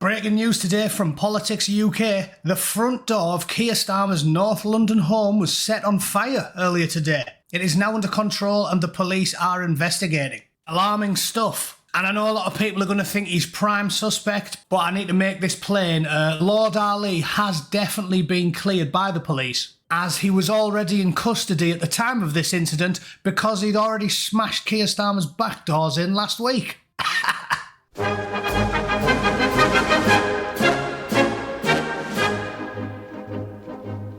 Breaking news today from Politics UK. The front door of Keir Starmer's North London home was set on fire earlier today. It is now under control and the police are investigating. Alarming stuff. And I know a lot of people are going to think he's prime suspect, but I need to make this plain. Lord Ali has definitely been cleared by the police, as he was already in custody at the time of this incident because he'd already smashed Keir Starmer's back doors in last week.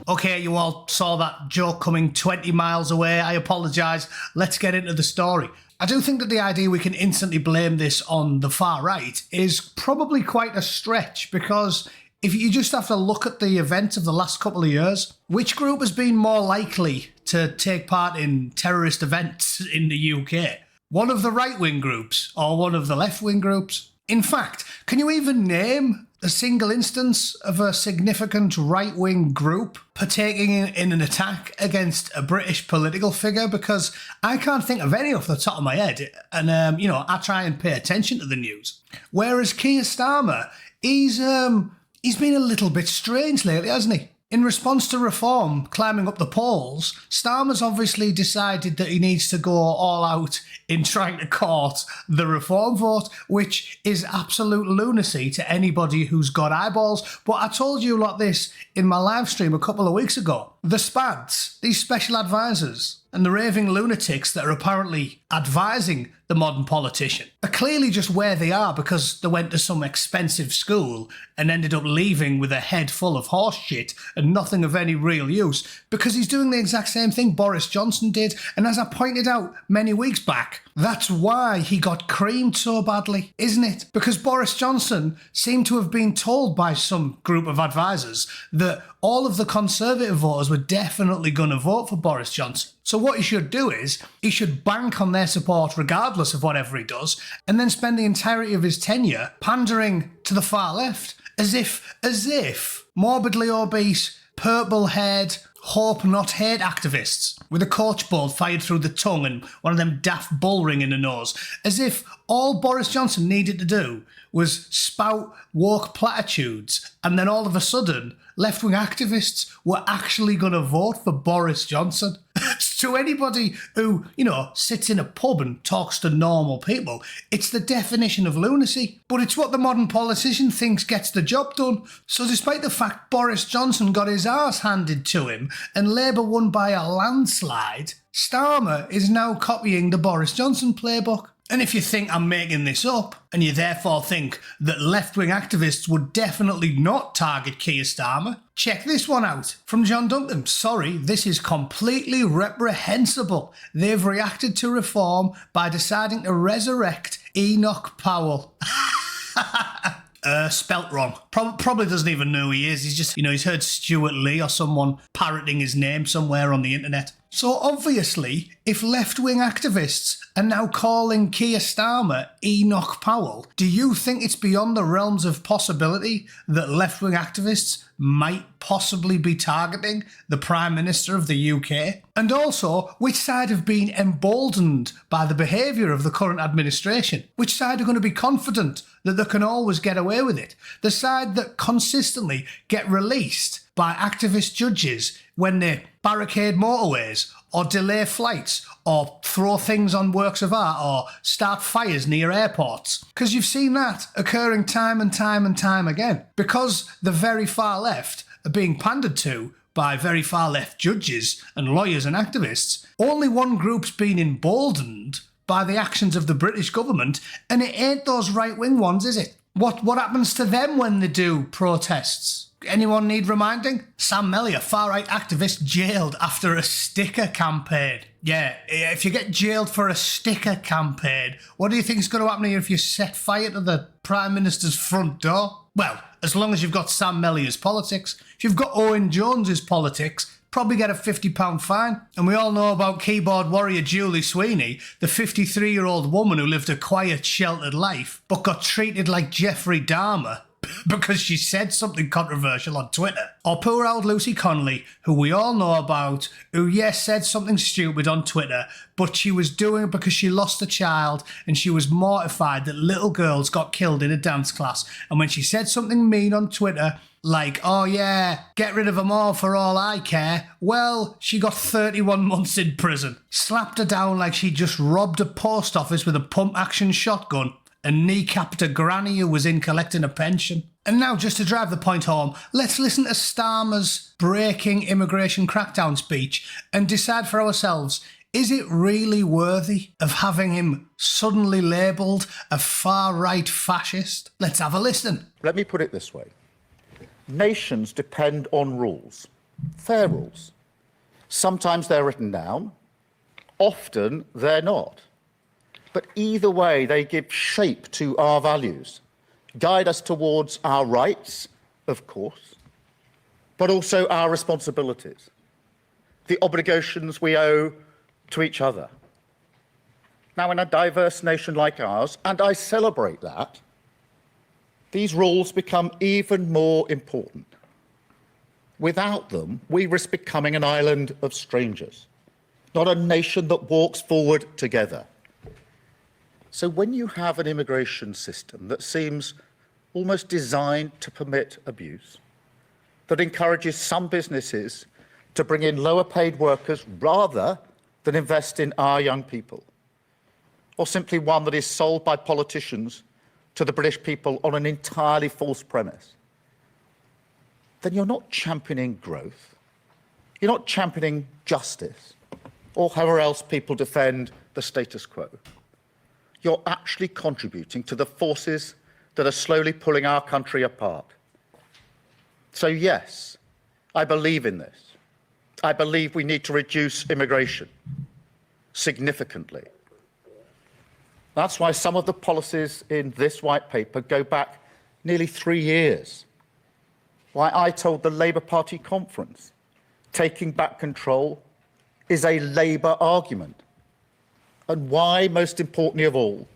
Okay, you all saw that joke coming 20 miles away. I apologise. Let's get into the story. I do think that the idea we can instantly blame this on the far right is probably quite a stretch, because if you just have to look at the events of the last couple of years, which group has been more likely to take part in terrorist events in the UK? One of the right-wing groups or one of the left-wing groups? In fact, can you even name a single instance of a significant right-wing group partaking in an attack against a British political figure? Because I can't think of any off the top of my head. And, I try and pay attention to the news. Whereas Keir Starmer, he's been a little bit strange lately, hasn't he? In response to reform climbing up the polls, Starmer's obviously decided that he needs to go all out in trying to court the reform vote, which is absolute lunacy to anybody who's got eyeballs. But I told you lot this in my live stream a couple of weeks ago. The SPADs, these special advisors, and the raving lunatics that are apparently advising the modern politician are clearly just where they are because they went to some expensive school and ended up leaving with a head full of horse shit and nothing of any real use, because he's doing the exact same thing Boris Johnson did. And as I pointed out many weeks back, that's why he got creamed so badly, isn't it? Because Boris Johnson seemed to have been told by some group of advisors that all of the Conservative voters were definitely going to vote for Boris Johnson. So what he should do is, he should bank on their support regardless of whatever he does, and then spend the entirety of his tenure pandering to the far left, as if morbidly obese, purple-haired, hope not hate activists with a coach bolt fired through the tongue and one of them daft bull ring in the nose, as if all Boris Johnson needed to do was spout woke platitudes, and then all of a sudden left-wing activists were actually going to vote for Boris Johnson. To anybody who, sits in a pub and talks to normal people, it's the definition of lunacy. But it's what the modern politician thinks gets the job done. So despite the fact Boris Johnson got his arse handed to him and Labour won by a landslide, Starmer is now copying the Boris Johnson playbook. And if you think I'm making this up, and you therefore think that left-wing activists would definitely not target Keir Starmer, check this one out from John Duncan. Sorry, this is completely reprehensible. They've reacted to reform by deciding to resurrect Enoch Powell. Spelt wrong. Probably doesn't even know who he is. He's just, he's heard Stuart Lee or someone parroting his name somewhere on the internet. So obviously, if left-wing activists are now calling Keir Starmer Enoch Powell, do you think it's beyond the realms of possibility that left-wing activists might possibly be targeting the Prime Minister of the UK? And also, which side have been emboldened by the behaviour of the current administration? Which side are going to be confident that they can always get away with it? The side that consistently get released by activist judges when they barricade motorways or delay flights or throw things on works of art or start fires near airports. Because you've seen that occurring time and time and time again. Because the very far left are being pandered to by very far left judges and lawyers and activists, only one group's been emboldened by the actions of the British government, and it ain't those right-wing ones, is it? What happens to them when they do protests? Anyone need reminding? Sam Melly, a far-right activist, jailed after a sticker campaign. Yeah, if you get jailed for a sticker campaign, what do you think is going to happen here if you set fire to the Prime Minister's front door? Well, as long as you've got Sam Melly as politics. If you've got Owen Jones as politics, probably get a £50 fine. And we all know about keyboard warrior Julie Sweeney, the 53-year-old woman who lived a quiet, sheltered life, but got treated like Jeffrey Dahmer because she said something controversial on Twitter. Or poor old Lucy Connolly, who we all know about, who, yes, said something stupid on Twitter, but she was doing it because she lost a child and she was mortified that little girls got killed in a dance class. And when she said something mean on Twitter, like, oh yeah, get rid of them all for all I care, well, she got 31 months in prison. Slapped her down like she just robbed a post office with a pump-action shotgun and kneecapped a granny who was in collecting a pension. And now, just to drive the point home, let's listen to Starmer's breaking immigration crackdown speech and decide for ourselves, is it really worthy of having him suddenly labelled a far-right fascist? Let's have a listen. Let me put it this way. Nations depend on rules, fair rules. Sometimes they're written down, often they're not. But either way, they give shape to our values, guide us towards our rights, of course, but also our responsibilities, the obligations we owe to each other. Now, in a diverse nation like ours, and I celebrate that, these rules become even more important. Without them, we risk becoming an island of strangers, not a nation that walks forward together. So when you have an immigration system that seems almost designed to permit abuse, that encourages some businesses to bring in lower paid workers rather than invest in our young people, or simply one that is sold by politicians to the British people on an entirely false premise, then you're not championing growth, you're not championing justice, or however else people defend the status quo. You're actually contributing to the forces that are slowly pulling our country apart. So yes, I believe in this. I believe we need to reduce immigration significantly. That's why some of the policies in this white paper go back nearly 3 years. Why I told the Labour Party conference, taking back control is a Labour argument. And why, most importantly of all,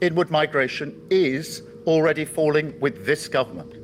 inward migration is already falling with this government.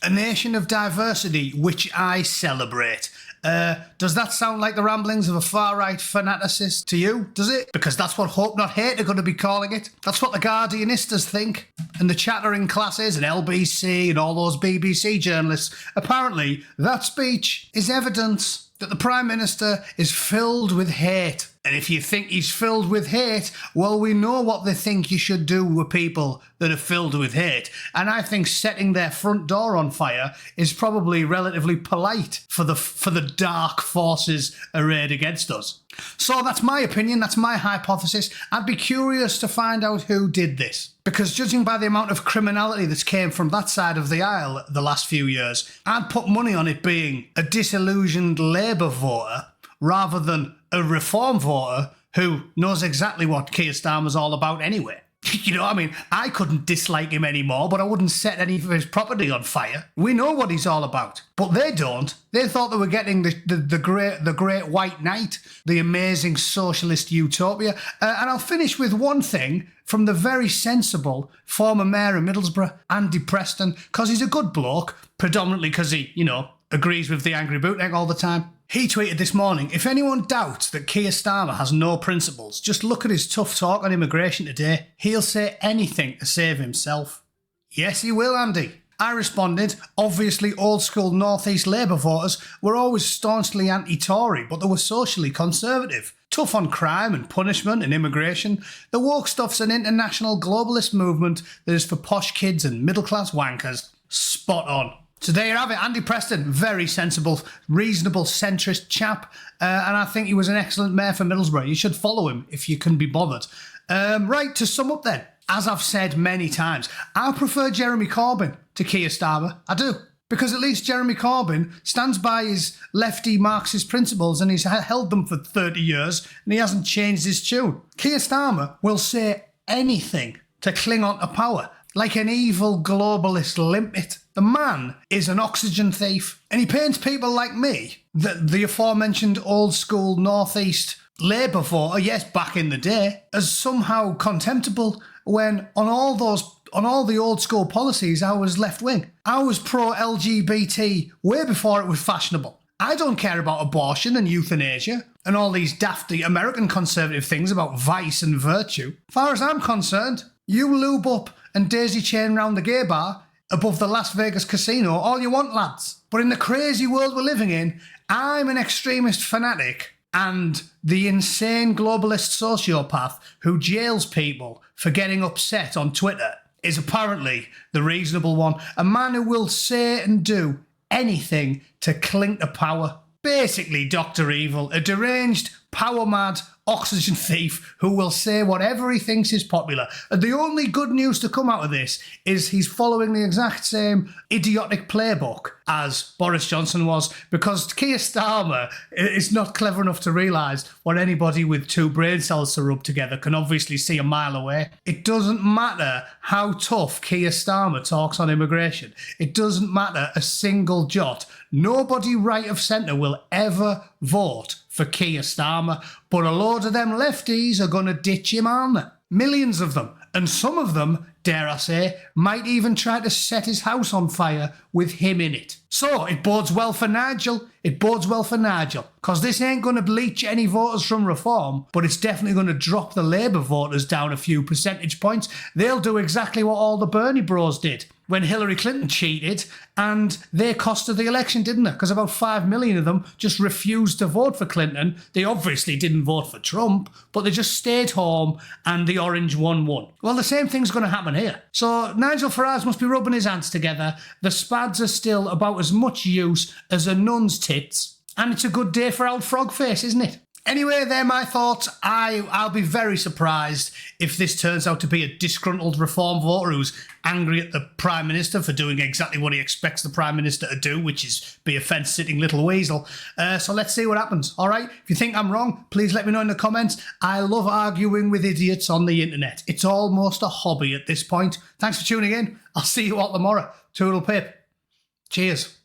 A nation of diversity, which I celebrate. Does that sound like the ramblings of a far-right fanaticist to you? Does it? Because that's what Hope Not Hate are going to be calling it. That's what the Guardianistas think. And the chattering classes and LBC and all those BBC journalists. Apparently, that speech is evidence that the Prime Minister is filled with hate. And if you think he's filled with hate, well, we know what they think you should do with people that are filled with hate. And I think setting their front door on fire is probably relatively polite for the dark forces arrayed against us. So that's my opinion, that's my hypothesis. I'd be curious to find out who did this. Because judging by the amount of criminality that's came from that side of the aisle the last few years, I'd put money on it being a disillusioned Labour voter rather than a Reform voter who knows exactly what Keir Starmer's all about anyway. You know what I mean? I couldn't dislike him anymore, but I wouldn't set any of his property on fire. We know what he's all about. But they don't. They thought they were getting the great white knight, the amazing socialist utopia. And I'll finish with one thing from the very sensible former mayor of Middlesbrough, Andy Preston, because he's a good bloke, predominantly because he, agrees with the angry Bootneck all the time. He tweeted this morning, if anyone doubts that Keir Starmer has no principles, just look at his tough talk on immigration today. He'll say anything to save himself. Yes, he will, Andy. I responded, obviously old school North East Labour voters were always staunchly anti-Tory, but they were socially conservative. Tough on crime and punishment and immigration. The woke stuff's an international globalist movement that is for posh kids and middle-class wankers. Spot on. So there you have it, Andy Preston, very sensible, reasonable, centrist chap, and I think he was an excellent mayor for Middlesbrough. You should follow him if you can be bothered. Right, to sum up then, as I've said many times, I prefer Jeremy Corbyn to Keir Starmer. I do. Because at least Jeremy Corbyn stands by his lefty Marxist principles and he's held them for 30 years and he hasn't changed his tune. Keir Starmer will say anything to cling on to power, like an evil globalist limpet. The man is an oxygen thief, and he paints people like me, the aforementioned old school North East Labour voter, yes, back in the day, as somehow contemptible, when on all those on all the old school policies, I was left wing. I was pro-LGBT way before it was fashionable. I don't care about abortion and euthanasia and all these dafty American conservative things about vice and virtue. As far as I'm concerned, you lube up and daisy chain round the gay bar above the Las Vegas casino all you want, lads. But in the crazy world we're living in, I'm an extremist fanatic and the insane globalist sociopath who jails people for getting upset on Twitter is apparently the reasonable one. A man who will say and do anything to cling to power. Basically, Dr. Evil, a deranged, power-mad oxygen thief who will say whatever he thinks is popular. And the only good news to come out of this is he's following the exact same idiotic playbook as Boris Johnson was, because Keir Starmer is not clever enough to realise what anybody with two brain cells to rub together can obviously see a mile away. It doesn't matter how tough Keir Starmer talks on immigration. It doesn't matter a single jot. Nobody right of centre will ever vote for Keir Starmer, but a load of them lefties are going to ditch him on. Millions of them. And some of them, dare I say, might even try to set his house on fire with him in it. So it bodes well for Nigel. It bodes well for Nigel. Because this ain't going to bleach any voters from reform, but it's definitely going to drop the Labour voters down a few percentage points. They'll do exactly what all the Bernie bros did when Hillary Clinton cheated, and they costed the election, didn't they? Because about 5 million of them just refused to vote for Clinton. They obviously didn't vote for Trump, but they just stayed home and the Orange won. Well, the same thing's going to happen here. So Nigel Farage must be rubbing his hands together. The spads are still about as much use as a nun's tits. And it's a good day for old Frogface, isn't it? Anyway, they're my thoughts. I'll be very surprised if this turns out to be a disgruntled reform voter who's angry at the Prime Minister for doing exactly what he expects the Prime Minister to do, which is be a fence-sitting little weasel. So let's see what happens, all right? If you think I'm wrong, please let me know in the comments. I love arguing with idiots on the internet. It's almost a hobby at this point. Thanks for tuning in. I'll see you all tomorrow. Toodle pip. Cheers.